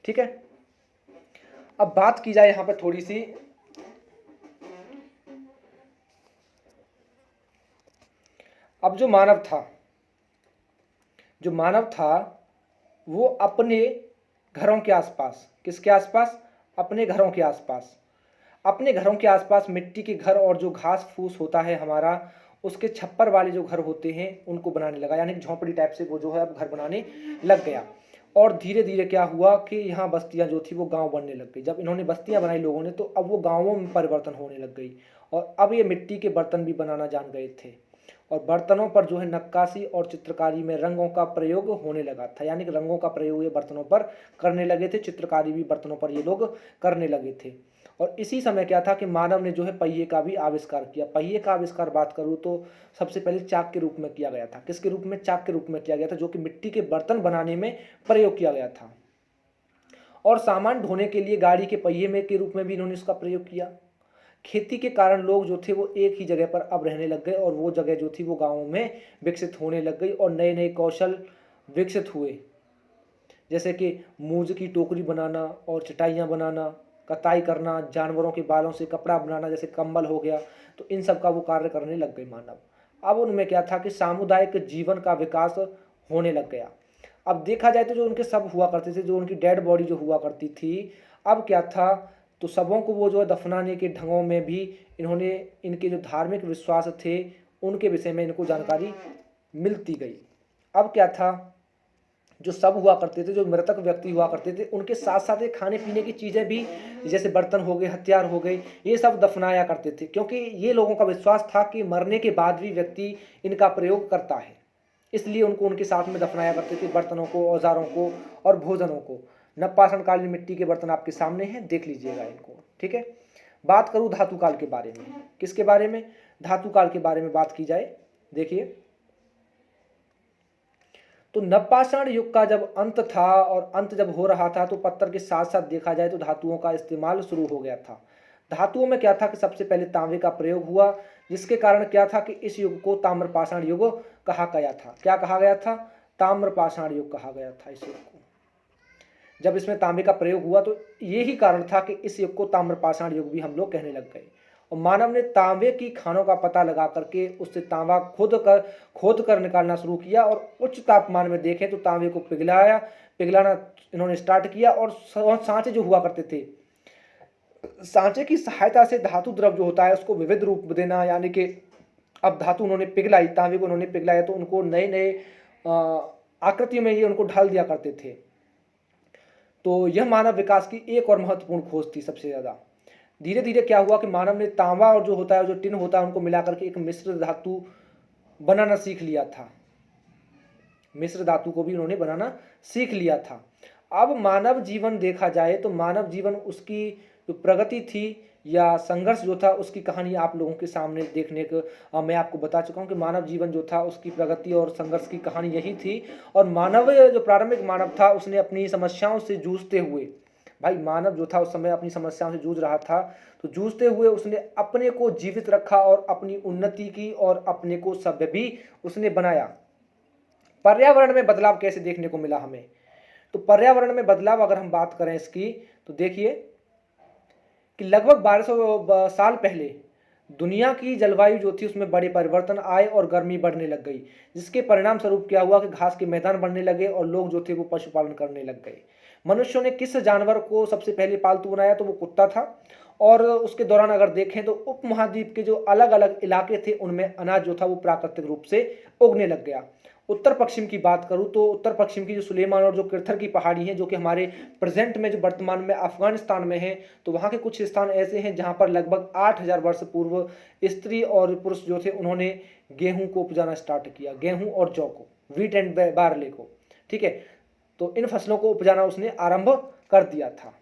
ठीक है, अब बात की जाए यहाँ पे थोड़ी सी, अब जो मानव था वो अपने घरों के आसपास, किसके आसपास? अपने घरों के आसपास, अपने घरों के आसपास मिट्टी के घर और जो घास फूस होता है हमारा, उसके छप्पर वाले जो घर होते हैं उनको बनाने लगा, यानी कि झोंपड़ी टाइप से वो जो है अब घर बनाने लग गया। और धीरे धीरे क्या हुआ कि यहाँ बस्तियाँ जो थी वो गांव बनने लग गई। जब इन्होंने बस्तियाँ बनाई लोगों ने, तो अब वो गांवों में परिवर्तन होने लग गई। और अब ये मिट्टी के बर्तन भी बनाना जान गए थे, और बर्तनों पर जो है नक्काशी और चित्रकारी में रंगों का प्रयोग होने लगा था, यानी कि रंगों का प्रयोग ये बर्तनों पर करने लगे थे, चित्रकारी भी बर्तनों पर ये लोग करने लगे थे। और इसी समय क्या था कि मानव ने जो है पहिए का भी आविष्कार किया। पहिए का आविष्कार बात करूँ तो सबसे पहले चाक के रूप में किया गया था। किसके रूप में? चाक के रूप में किया गया था, जो कि मिट्टी के बर्तन बनाने में प्रयोग किया गया था। और सामान ढोने के लिए गाड़ी के पहिए में के रूप में भी इन्होंने इसका प्रयोग किया। खेती के कारण लोग जो थे वो एक ही जगह पर अब रहने लग गए, और वो जगह जो थी वो गाँवों में विकसित होने लग गई, और नए नए कौशल विकसित हुए, जैसे कि मूंज की टोकरी बनाना और चटाइयाँ बनाना, कताई करना, जानवरों के बालों से कपड़ा बनाना जैसे कंबल हो गया। तो इन सब का वो कार्य करने लग गए मानव। अब उनमें क्या था कि सामुदायिक जीवन का विकास होने लग गया। अब देखा जाए तो जो उनके सब हुआ करते थे, जो उनकी डेड बॉडी जो हुआ करती थी, अब क्या था, तो सबों को वो जो है दफनाने के ढंगों में भी इन्होंने, इनके जो धार्मिक विश्वास थे उनके विषय में इनको जानकारी मिलती गई। अब क्या था, जो सब हुआ करते थे, जो मृतक व्यक्ति हुआ करते थे, उनके साथ साथ ये खाने पीने की चीज़ें भी, जैसे बर्तन हो गए, हथियार हो गए, ये सब दफनाया करते थे, क्योंकि ये लोगों का विश्वास था कि मरने के बाद भी व्यक्ति इनका प्रयोग करता है, इसलिए उनको उनके साथ में दफनाया करते थे, बर्तनों को, औजारों को और भोजनों को। नवपाषाण कालीन मिट्टी के बर्तन आपके सामने हैं, देख लीजिएगा इनको। ठीक है, बात करूं धातु काल के बारे में। किसके बारे में? धातु काल के बारे में बात की जाए। देखिए, तो नवपाषाण युग का जब अंत था और अंत जब हो रहा था तो पत्थर के साथ साथ देखा जाए तो धातुओं का इस्तेमाल शुरू हो गया था। धातुओं में क्या था कि सबसे पहले तांबे का प्रयोग हुआ, जिसके कारण क्या था कि इस युग को ताम्रपाषाण युग कहा गया था। क्या कहा गया था? ताम्रपाषाण युग कहा गया था इस युग को। जब इसमें तांबे का प्रयोग हुआ तो यही कारण था कि इस युग को ताम्रपाषाण युग भी हम लोग कहने लग गए। और मानव ने तांबे की खानों का पता लगा करके उससे तांबा खोद कर निकालना शुरू किया और उच्च तापमान में देखें तो तांबे को पिघलाना इन्होंने स्टार्ट किया। और सांचे जो हुआ करते थे, सांचे की सहायता से धातु द्रव जो होता है उसको विविध रूप देना, यानी कि अब धातु उन्होंने पिघलाई, तांबे को उन्होंने पिघलाया तो उनको नए नए आकृति में ये उनको ढाल दिया करते थे। तो यह मानव विकास की एक और महत्वपूर्ण खोज थी सबसे ज़्यादा। धीरे धीरे क्या हुआ कि मानव ने तांबा और जो होता है, जो टिन होता है, उनको मिलाकर के एक मिश्र धातु बनाना सीख लिया था। मिश्र धातु को भी उन्होंने बनाना सीख लिया था। अब मानव जीवन देखा जाए तो मानव जीवन उसकी जो प्रगति थी या संघर्ष जो था उसकी कहानी आप लोगों के सामने देखने को मैं आपको बता चुका हूँ कि मानव जीवन जो था उसकी प्रगति और संघर्ष की कहानी यही थी। और मानव जो प्रारंभिक मानव था उसने अपनी समस्याओं से जूझते हुए, भाई मानव जो था उस समय अपनी समस्याओं से जूझ रहा था, तो जूझते हुए उसने अपने को जीवित रखा और अपनी उन्नति की और अपने को सभ्य भी उसने बनाया। पर्यावरण में बदलाव कैसे देखने को मिला हमें? तो पर्यावरण में बदलाव अगर हम बात करें इसकी तो देखिए कि लगभग 1200 साल पहले दुनिया की जलवायु जो थी उसमें बड़े परिवर्तन आए और गर्मी बढ़ने लग गई, जिसके परिणाम स्वरूप क्या हुआ कि घास के मैदान बढ़ने लगे और लोग जो थे वो पशुपालन करने लग गए। मनुष्यों ने किस जानवर को सबसे पहले पालतू बनाया? तो वो कुत्ता था। और उसके दौरान अगर देखें तो उपमहाद्वीप के जो अलग अलग इलाके थे उनमें अनाज जो था वो प्राकृतिक रूप से उगने लग गया। उत्तर पश्चिम की बात करूं तो उत्तर पश्चिम की जो सुलेमान और जो किरथर की पहाड़ी हैं, जो कि हमारे प्रेजेंट में जो वर्तमान में अफगानिस्तान में है, तो वहाँ के कुछ स्थान ऐसे हैं जहाँ पर लगभग 8000 वर्ष पूर्व स्त्री और पुरुष जो थे उन्होंने गेहूं को उपजाना स्टार्ट किया, गेहूं और जौ को, व्हीट एंड बार्ले को। ठीक है, तो इन फसलों को उपजाना उसने आरंभ कर दिया था।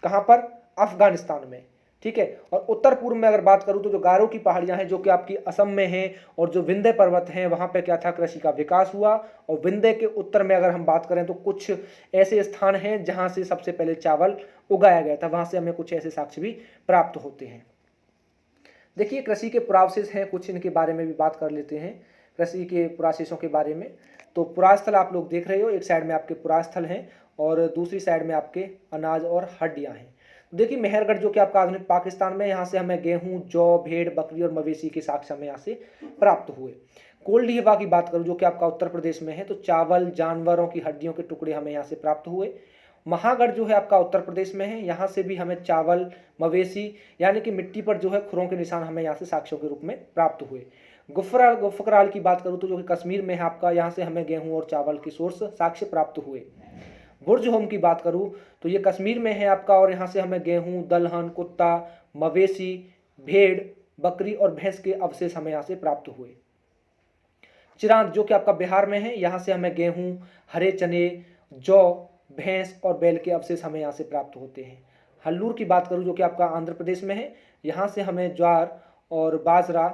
कहाँ पर? अफगानिस्तान में। ठीक है, और उत्तर पूर्व में अगर बात करूं तो जो गारो की पहाड़ियां हैं जो कि आपकी असम में हैं, और जो विंध्य पर्वत हैं वहां पे क्या था? कृषि का विकास हुआ। और विंध्य के उत्तर में अगर हम बात करें तो कुछ ऐसे स्थान हैं जहां से सबसे पहले चावल उगाया गया था, वहां से हमें कुछ ऐसे साक्ष्य भी प्राप्त होते हैं। देखिए, कृषि के पुरावशेष हैं कुछ, इनके बारे में भी बात कर लेते हैं, कृषि के पुरावशेषों के बारे में। तो पुरास्थल आप लोग देख रहे हो, एक साइड में आपके पुरास्थल हैं और दूसरी साइड में आपके अनाज और हड्डियां हैं। देखिए, मेहरगढ़ जो कि आपका आधुनिक पाकिस्तान में, यहाँ से हमें गेहूं, जौ, भेड़, बकरी और मवेशी के साक्ष्य हमें यहाँ से प्राप्त हुए। कोल्डिहवा की बात करूँ जो कि आपका उत्तर प्रदेश में है, तो चावल, जानवरों की हड्डियों के टुकड़े हमें यहाँ से प्राप्त हुए। महागढ़ जो है आपका उत्तर प्रदेश में है, यहाँ से भी हमें चावल, मवेशी यानी कि मिट्टी पर जो है खुरों के निशान हमें यहाँ से साक्ष्यों के रूप में प्राप्त हुए। गुफकराल की बात करूँ तो जो कि कश्मीर में है आपका, यहाँ से हमें गेहूं और चावल के सोर्स साक्ष्य प्राप्त हुए। बुर्ज होम की बात करूं तो ये कश्मीर में है आपका, और यहाँ से हमें गेहूं, दलहन, कुत्ता, मवेशी, भेड़, बकरी और भैंस के अवशेष हमें यहाँ से प्राप्त हुए। चिरांद जो कि आपका बिहार में है, यहाँ से हमें गेहूं, हरे चने, जौ, भैंस और बैल के अवशेष हमें यहाँ से प्राप्त होते हैं। हल्लूर की बात करूं जो कि आपका आंध्र प्रदेश में है, यहाँ से हमें ज्वार और बाजरा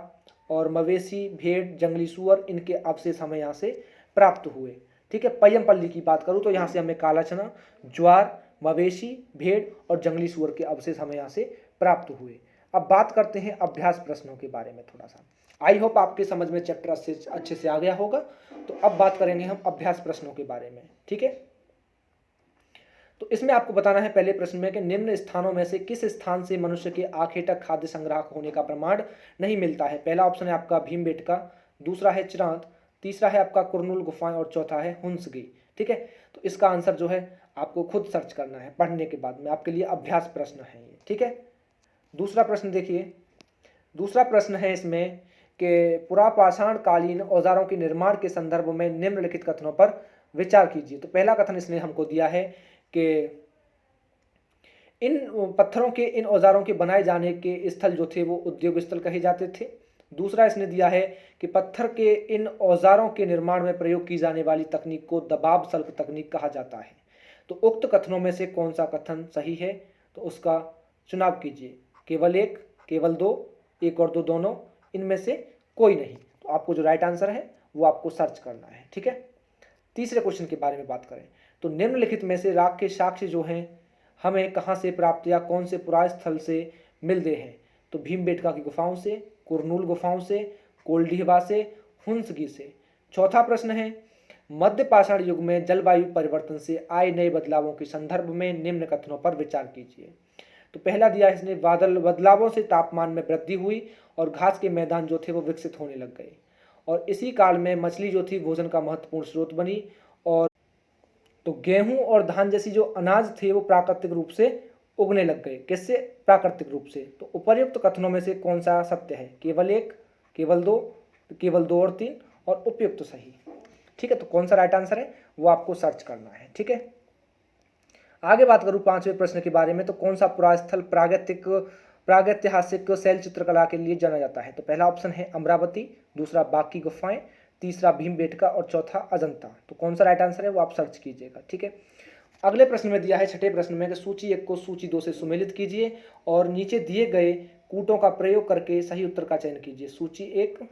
और मवेशी, भेड़, जंगली सुअर, इनके अवशेष हमें यहाँ से प्राप्त हुए। ठीक है, पय्यमपल्ली की बात करूं तो यहाँ से हमें काला चना, ज्वार, मवेशी, भेड़ और जंगली सुअर के अवशेष हमें यहाँ से प्राप्त हुए। अब बात करते हैं अभ्यास प्रश्नों के बारे में थोड़ा सा। आई होप आपके समझ में चैप्टर अच्छे से आ गया होगा। तो अब बात करेंगे हम अभ्यास प्रश्नों के बारे में। ठीक है, तो इसमें आपको बताना है पहले प्रश्न में कि निम्न स्थानों में से किस स्थान से मनुष्य के आंखें तक खाद्य संग्राहक होने का प्रमाण नहीं मिलता है? पहला ऑप्शन है आपका भीमबेटका, दूसरा है चिरांत, तीसरा है आपका कुरनूल गुफाएं और चौथा है हुंसगी। ठीक है, तो इसका आंसर जो है आपको खुद सर्च करना है पढ़ने के बाद में, आपके लिए अभ्यास प्रश्न है ये। ठीक है, दूसरा प्रश्न देखिए, दूसरा प्रश्न है इसमें कि पुरापाषाण कालीन औजारों के निर्माण के संदर्भ में निम्नलिखित कथनों पर विचार कीजिए। तो पहला कथन इसने हमको दिया है कि इन पत्थरों के, इन औजारों के बनाए जाने के स्थल जो थे वो उद्योग स्थल कहे जाते थे। दूसरा इसने दिया है कि पत्थर के इन औजारों के निर्माण में प्रयोग की जाने वाली तकनीक को दबाव सल्प तकनीक कहा जाता है। तो उक्त कथनों में से कौन सा कथन सही है, तो उसका चुनाव कीजिए। केवल एक, केवल दो, एक और दो दोनों, इनमें से कोई नहीं। तो आपको जो राइट आंसर है वो आपको सर्च करना है। ठीक है, तीसरे क्वेश्चन के बारे में बात करें तो निम्नलिखित में से राग के साक्ष्य जो हैं हमें कहाँ से प्राप्त या कौन से पुरास्थल से मिलते हैं, तो भीमबेटका की गुफाओं से, कुरनूल गुफाओं से, कोल्डीहवा से, हुंसगी से। चौथा प्रश्न है मध्य पाषाण युग में जलवायु परिवर्तन से आए नए बदलावों के संदर्भ में निम्न कथनों पर विचार कीजिए। तो पहला दिया इसने, बादल बदलावों से तापमान में वृद्धि हुई और घास के मैदान जो थे वो विकसित होने लग गए, और इसी काल में मछली जो थी भोजन का महत्वपूर्ण स्रोत बनी, और तो गेहूं और धान जैसी जो अनाज थे वो प्राकृतिक रूप से उगने लग गए। किससे? प्राकृतिक रूप से। तो उपर्युक्त कथनों में से कौन सा सत्य है? केवल एक, केवल दो और तीन, और उपयुक्त सही। ठीक है, तो कौन सा राइट आंसर है वो आपको सर्च करना है। ठीक है, आगे बात करूं पांचवें प्रश्न के बारे में, तो कौन सा पुरास्थल प्रागैतिहासिक शैल चित्रकला के लिए जाना जाता है? तो पहला ऑप्शन है अमरावती, दूसरा बाग की गुफाएं, तीसरा भीमबेटका और चौथा अजंता। तो कौन सा राइट आंसर है वो आप सर्च कीजिएगा। ठीक है, अगले प्रश्न में दिया है छठे प्रश्न में कि सूची 1 को सूची 2 से सुमेलित कीजिए और नीचे दिए गए कूटों का प्रयोग करके सही उत्तर का चयन कीजिए। सूची 1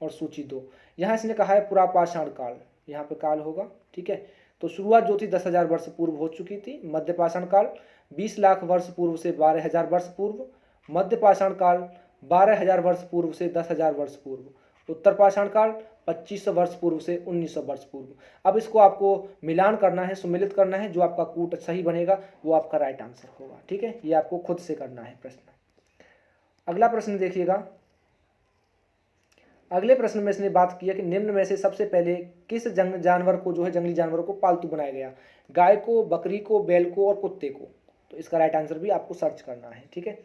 और सूची 2। यहाँ इसने कहा है पुरापाषाण काल, यहाँ पे काल होगा। ठीक है, तो शुरुआत जो थी 10,000 वर्ष पूर्व हो चुकी थी। मध्य पाषाण काल 20 लाख वर्ष पूर्व से 12,000 वर्ष पूर्व। मध्य पाषाण काल 12,000 वर्ष पूर्व से 10,000 वर्ष पूर्व। उत्तर पाषाण काल 2500 वर्ष पूर्व से 1900 वर्ष पूर्व। अब इसको आपको मिलान करना है, सुमेलित करना है, जो आपका कूट सही बनेगा वो आपका राइट आंसर होगा। ठीक है, ये आपको खुद से करना है प्रश्न। अगला प्रश्न देखिएगा, अगले प्रश्न में इसने बात किया कि निम्न में से सबसे पहले किस जानवर को जो है जंगली जानवरों को पालतू बनाया गया? गाय को, बकरी को, बैल को और कुत्ते को। तो इसका राइट आंसर भी आपको सर्च करना है। ठीक है,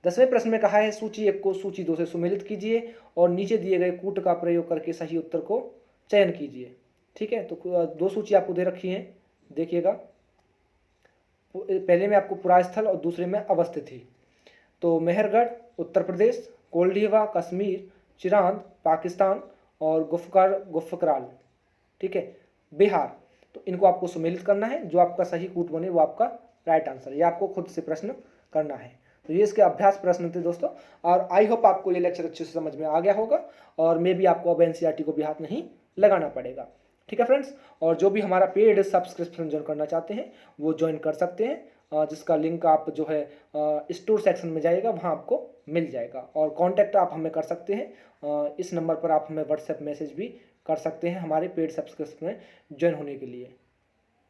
10वें प्रश्न में कहा है सूची 1 को सूची 2 से सुमेलित कीजिए और नीचे दिए गए कूट का प्रयोग करके सही उत्तर को चयन कीजिए। ठीक है, तो दो सूची आपको दे रखी है, देखिएगा। पहले में आपको पुरास्थल और दूसरे में अवस्थिति। तो मेहरगढ़ उत्तर प्रदेश, कोल्डीहवा कश्मीर, चिरांद पाकिस्तान और गुफकराल ठीक है बिहार। तो इनको आपको सुमेलित करना है, जो आपका सही कूट बने वो आपका राइट आंसर। ये आपको खुद से प्रश्न करना है। तो ये इसके अभ्यास प्रश्न थे दोस्तों, और आई होप आपको ये लेक्चर अच्छे से समझ में आ गया होगा और मे भी आपको अब एनसीईआरटी को भी हाथ नहीं लगाना पड़ेगा। ठीक है फ्रेंड्स, और जो भी हमारा पेड सब्सक्रिप्शन ज्वाइन करना चाहते हैं वो ज्वाइन कर सकते हैं, जिसका लिंक आप जो है स्टोर सेक्शन में जाइएगा, वहाँ आपको मिल जाएगा। और कांटेक्ट आप हमें कर सकते हैं, इस नंबर पर आप हमें व्हाट्सएप मैसेज भी कर सकते हैं हमारे पेड सब्सक्रिप्शन में ज्वाइन होने के लिए।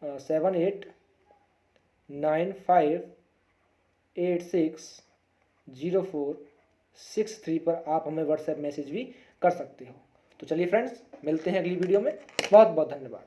7895860463 पर आप हमें व्हाट्सएप मैसेज भी कर सकते हो। तो चलिए फ्रेंड्स, मिलते हैं अगली वीडियो में। बहुत बहुत धन्यवाद।